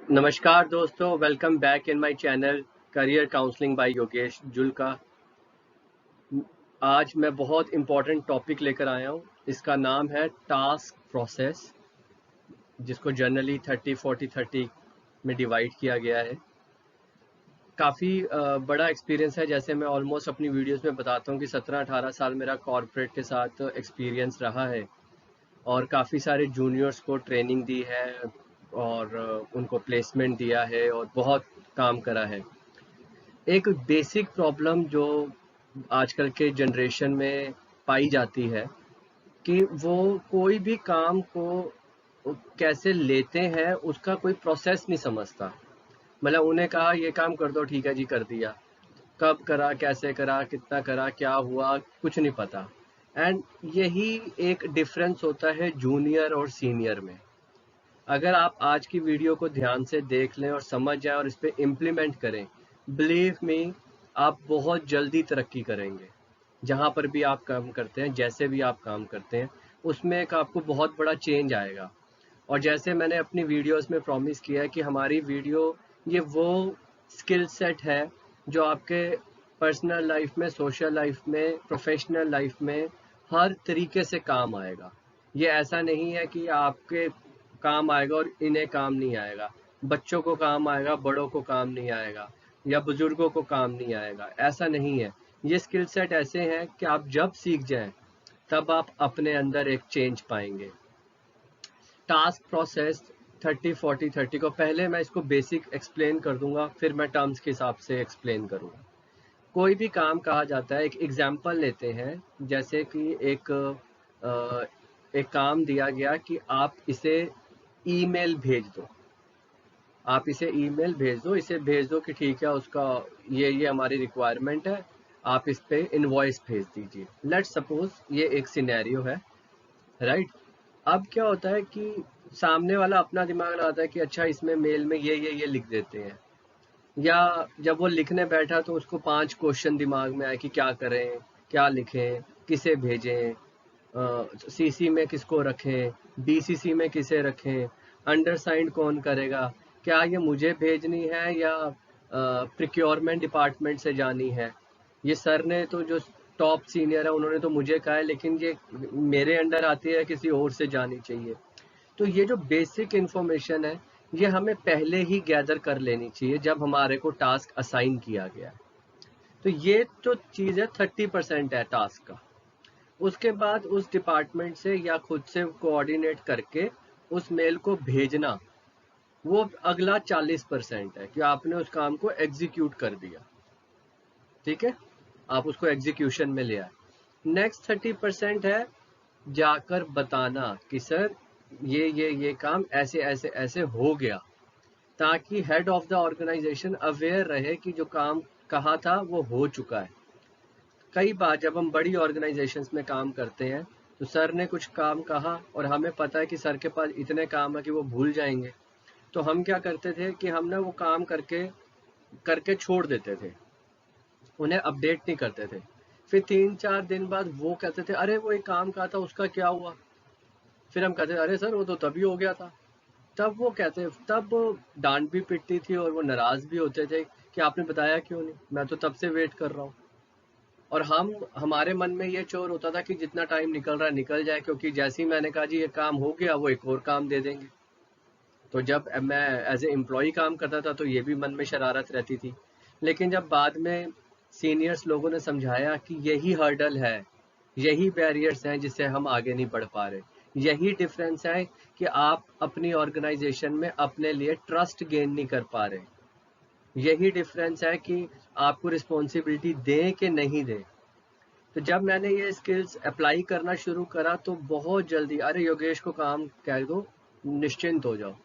नमस्कार दोस्तों, welcome back in my channel career counselling by Yogesh Julka. आज मैं बहुत इम्पोर्टेंट टॉपिक लेकर आया हूँ। इसका नाम है टास्क प्रोसेस, जिसको जनरली 30-40-30 में डिवाइड किया गया है। काफ़ी बड़ा एक्सपीरियंस है। जैसे मैं ऑलमोस्ट अपनी वीडियोस में बताता हूँ कि 17-18 साल मेरा कॉर्पोरेट के साथ एक्सपीरियंस रहा है और काफ़ी सारे जूनियर्स को ट्रेनिंग दी है और उनको प्लेसमेंट दिया है और बहुत काम करा है। एक बेसिक प्रॉब्लम जो आजकल के जनरेशन में पाई जाती है कि वो कोई भी काम को कैसे लेते हैं उसका कोई प्रोसेस नहीं समझता। मतलब उन्हें कहा ये काम कर दो, ठीक है जी, कर दिया। कब करा, कैसे करा, कितना करा, क्या हुआ, कुछ नहीं पता। एंड यही एक डिफरेंस होता है जूनियर और सीनियर में। अगर आप आज की वीडियो को ध्यान से देख लें और समझ जाएं और इस पे इम्प्लीमेंट करें, बिलीव मी, आप बहुत जल्दी तरक्की करेंगे। जहां पर भी आप काम करते हैं, जैसे भी आप काम करते हैं, उसमें एक आपको बहुत बड़ा चेंज आएगा। और जैसे मैंने अपनी वीडियोस में प्रॉमिस किया है कि हमारी वीडियो ये वो स्किल सेट है जो आपके पर्सनल लाइफ में, सोशल लाइफ में, प्रोफेशनल लाइफ में हर तरीके से काम आएगा। ये ऐसा नहीं है कि आपके काम आएगा और इन्हें काम नहीं आएगा। बच्चों को काम आएगा, बड़ों को काम नहीं आएगा, या बुजुर्गों को काम नहीं आएगा, ऐसा नहीं है। ये स्किल सेट ऐसे हैं कि आप जब सीख जाएं तब आप अपने अंदर एक चेंज पाएंगे। टास्क प्रोसेस 30-40-30 को पहले मैं इसको बेसिक एक्सप्लेन कर दूंगा, फिर मैं टर्म्स के हिसाब से एक्सप्लेन करूंगा। कोई भी काम कहा जाता है, एक एग्जांपल लेते हैं। जैसे कि एक काम दिया गया कि आप इसे ईमेल भेज दो। आप इसे ईमेल भेज दो, इसे भेज दो कि ठीक है, उसका ये हमारी रिक्वायरमेंट है, आप इस पे इनवॉइस भेज दीजिए। लेट्स सपोज ये एक सिनेरियो है, राइट। अब क्या होता है कि सामने वाला अपना दिमाग लगाता है कि अच्छा, इसमें मेल में ये लिख देते हैं। या जब वो लिखने बैठा तो उसको 5 क्वेश्चन दिमाग में आए कि क्या करें, क्या लिखें, किसे भेजें, सीसी में किसको रखें, बीसीसी में किसे रखें, अंडरसाइंड कौन करेगा, क्या ये मुझे भेजनी है या प्रिक्योरमेंट डिपार्टमेंट से जानी है। ये सर ने तो, जो टॉप सीनियर है, उन्होंने तो मुझे कहा है, लेकिन ये मेरे अंडर आती है, किसी और से जानी चाहिए। तो ये जो बेसिक इन्फॉर्मेशन है, ये हमें पहले ही गैदर कर लेनी चाहिए जब हमारे को टास्क असाइन किया गया है। तो ये तो चीज़ है, 30% है टास्क का। उसके बाद उस डिपार्टमेंट से या खुद से कोऑर्डिनेट करके उस मेल को भेजना, वो अगला 40% है कि आपने उस काम को एग्जीक्यूट कर दिया। ठीक है, आप उसको एग्जीक्यूशन में ले आए। नेक्स्ट 30% है जाकर बताना कि सर ये काम ऐसे ऐसे ऐसे हो गया, ताकि head of the organization aware रहे कि जो काम कहा था वो हो चुका है। कई बार जब हम बड़ी ऑर्गेनाइजेशंस में काम करते हैं तो सर ने कुछ काम कहा और हमें पता है कि सर के पास इतने काम है कि वो भूल जाएंगे। तो हम क्या करते थे कि हम ना वो काम करके करके छोड़ देते थे, उन्हें अपडेट नहीं करते थे। फिर 3-4 दिन बाद वो कहते थे, अरे वो एक काम कहा था, उसका क्या हुआ। फिर हम कहते थे, अरे सर वो तो तभी हो गया था। तब वो कहते, तब डांट भी पिटती थी और वो नाराज भी होते थे कि आपने बताया क्यों नहीं, मैं तो तब से वेट कर रहा हूँ। और हमारे मन में ये चोर होता था कि जितना टाइम निकल रहा है निकल जाए, क्योंकि जैसे ही मैंने कहा जी ये काम हो गया, वो एक और काम दे देंगे। तो जब मैं एज ए एम्प्लॉय काम करता था तो ये भी मन में शरारत रहती थी। लेकिन जब बाद में सीनियर्स लोगों ने समझाया कि यही हर्डल है, यही बैरियर्स हैं जिससे हम आगे नहीं बढ़ पा रहे, यही डिफरेंस है कि आप अपनी ऑर्गेनाइजेशन में अपने लिए ट्रस्ट गेन नहीं कर पा रहे, यही डिफरेंस है कि आपको रिस्पॉन्सिबिलिटी दें कि नहीं दें। तो जब मैंने ये स्किल्स अप्लाई करना शुरू करा तो बहुत जल्दी, अरे योगेश को काम कह दो, निश्चिंत हो जाओ,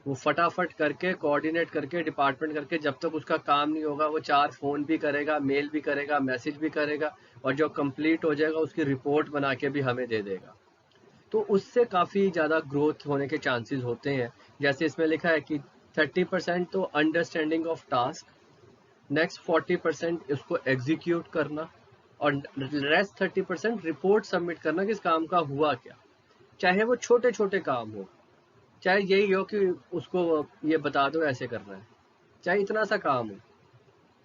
वो फटाफट करके कोऑर्डिनेट करके डिपार्टमेंट करके, जब तक उसका काम नहीं होगा वो 4 फोन भी करेगा, मेल भी करेगा, मैसेज भी करेगा, और जो कंप्लीट हो जाएगा उसकी रिपोर्ट बना के भी हमें दे देगा। तो उससे काफ़ी ज़्यादा ग्रोथ होने के चांसेस होते हैं। जैसे इसमें लिखा है कि 30% तो अंडरस्टैंडिंग ऑफ टास्क, नेक्स्ट 40% उसको एग्जीक्यूट करना, और रेस्ट 30% रिपोर्ट सबमिट करना कि इस काम का हुआ क्या, चाहे वो छोटे छोटे काम हो। चाहे यही हो कि उसको ये बता दो ऐसे करना है, चाहे इतना सा काम हो,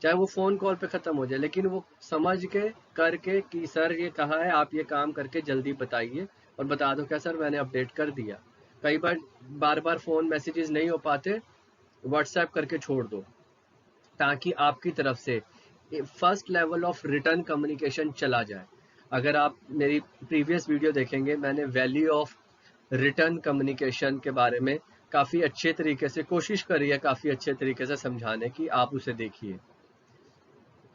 चाहे वो फोन कॉल पे खत्म हो जाए, लेकिन वो समझ के करके कि सर ये कहा है, आप ये काम करके जल्दी बताइए और बता दो क्या सर मैंने अपडेट कर दिया। कई बार बार बार फोन मैसेजेस नहीं हो पाते, व्हाट्सएप करके छोड़ दो, ताकि आपकी तरफ से first level of return communication चला जाए। अगर आप मेरी प्रीवियस वीडियो देखेंगे, मैंने वैल्यू ऑफ रिटर्न कम्युनिकेशन के बारे में काफ़ी अच्छे तरीके से कोशिश करी है, काफ़ी अच्छे तरीके से समझाने की, आप उसे देखिए।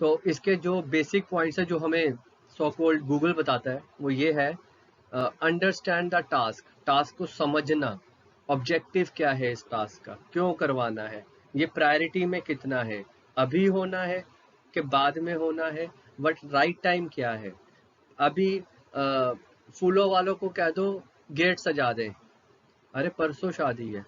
तो इसके जो बेसिक पॉइंट्स है जो हमें सो कॉल्ड गूगल बताता है वो ये है, अंडरस्टैंड द टास्क, टास्क को समझना, ऑब्जेक्टिव क्या है इस टास्क का, क्यों करवाना है, ये प्रायोरिटी में कितना है, अभी होना है कि बाद में होना है, बट राइट टाइम क्या है। अभी फूलों वालों को कह दो गेट सजा दें, अरे परसों शादी है,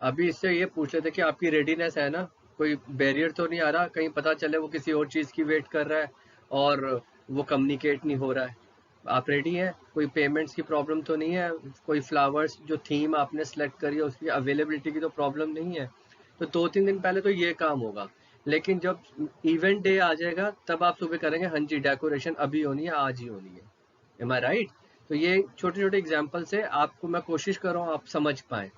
अभी इससे ये पूछ रहे थे कि आपकी रेडीनेस है ना, कोई बैरियर तो नहीं आ रहा, कहीं पता चले वो किसी और चीज़ की वेट कर रहा है और वो कम्युनिकेट नहीं हो रहा है। आप रेडी हैं, कोई पेमेंट्स की प्रॉब्लम तो नहीं है, कोई फ्लावर्स जो थीम आपने सेलेक्ट करी है उसकी अवेलेबिलिटी की तो प्रॉब्लम नहीं है। तो 2-3 दिन पहले तो ये काम होगा, लेकिन जब इवेंट डे आ जाएगा तब आप सुबह करेंगे हाँ जी डेकोरेशन अभी होनी है, आज ही होनी है। एम आई राइट? तो ये छोटे छोटे एग्जाम्पल से आपको मैं कोशिश कर रहा हूँ आप समझ पाए।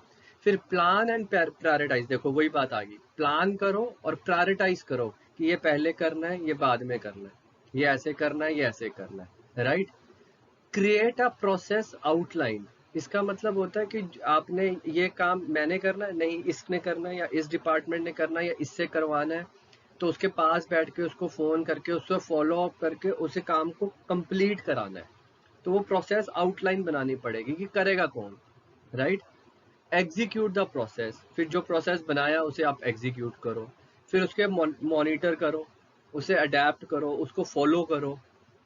फिर प्लान एंड प्रायोरिटाइज, देखो वही बात आ गई, प्लान करो और प्रायोरिटाइज करो कि ये पहले करना है, ये बाद में करना है, ये ऐसे करना है, ये ऐसे करना है, right? Create a process outline, इसका मतलब होता है कि आपने ये काम मैंने करना है, नहीं इसने करना है, या इस डिपार्टमेंट ने करना है, या इससे करवाना है, तो उसके पास बैठ के उसको फोन करके उससे फॉलो अप करके उसे काम को कंप्लीट कराना है। तो वो प्रोसेस आउटलाइन बनानी पड़ेगी कि करेगा कौन, राइट? एग्जीक्यूट द प्रोसेस, फिर जो प्रोसेस बनाया उसे आप एग्जीक्यूट करो, फिर उसके मॉनिटर करो, उसे अडेप्ट करो, उसको फॉलो करो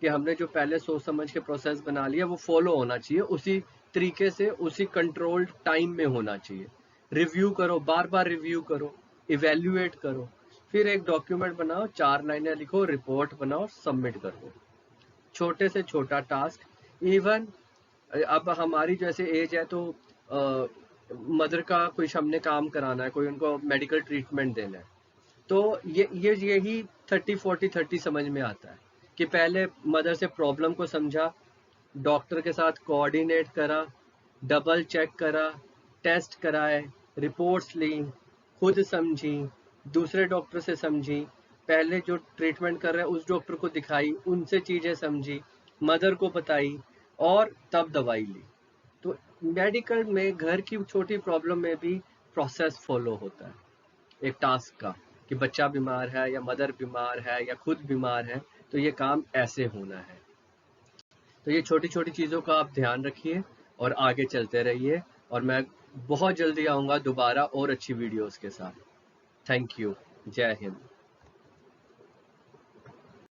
कि हमने जो पहले सोच समझ के प्रोसेस बना लिया वो फॉलो होना चाहिए, उसी तरीके से उसी कंट्रोल्ड टाइम में होना चाहिए। रिव्यू करो, बार बार रिव्यू करो, इवेल्युएट करो, फिर एक डॉक्यूमेंट बनाओ, 4 लाइनें लिखो, रिपोर्ट बनाओ, सबमिट कर दो। छोटे से छोटा टास्क, इवन अब हमारी जैसे एज है तो मदर का कोई हमने काम कराना है, कोई उनको मेडिकल ट्रीटमेंट देना है, तो यही 30-40-30 समझ में आता है कि पहले मदर से प्रॉब्लम को समझा, डॉक्टर के साथ कोऑर्डिनेट करा, डबल चेक करा, टेस्ट कराए, रिपोर्ट्स ली, खुद समझी, दूसरे डॉक्टर से समझी, पहले जो ट्रीटमेंट कर रहे हैं उस डॉक्टर को दिखाई, उनसे चीज़ें समझी, मदर को बताई और तब दवाई ली। तो मेडिकल में घर की छोटी प्रॉब्लम में भी प्रोसेस फॉलो होता है एक टास्क का, कि बच्चा बीमार है या मदर बीमार है या खुद बीमार है, तो ये काम ऐसे होना है। तो ये छोटी छोटी चीज़ों का आप ध्यान रखिए और आगे चलते रहिए, और मैं बहुत जल्दी आऊँगा दोबारा और अच्छी वीडियोस के साथ। Thank you. जय हिंद।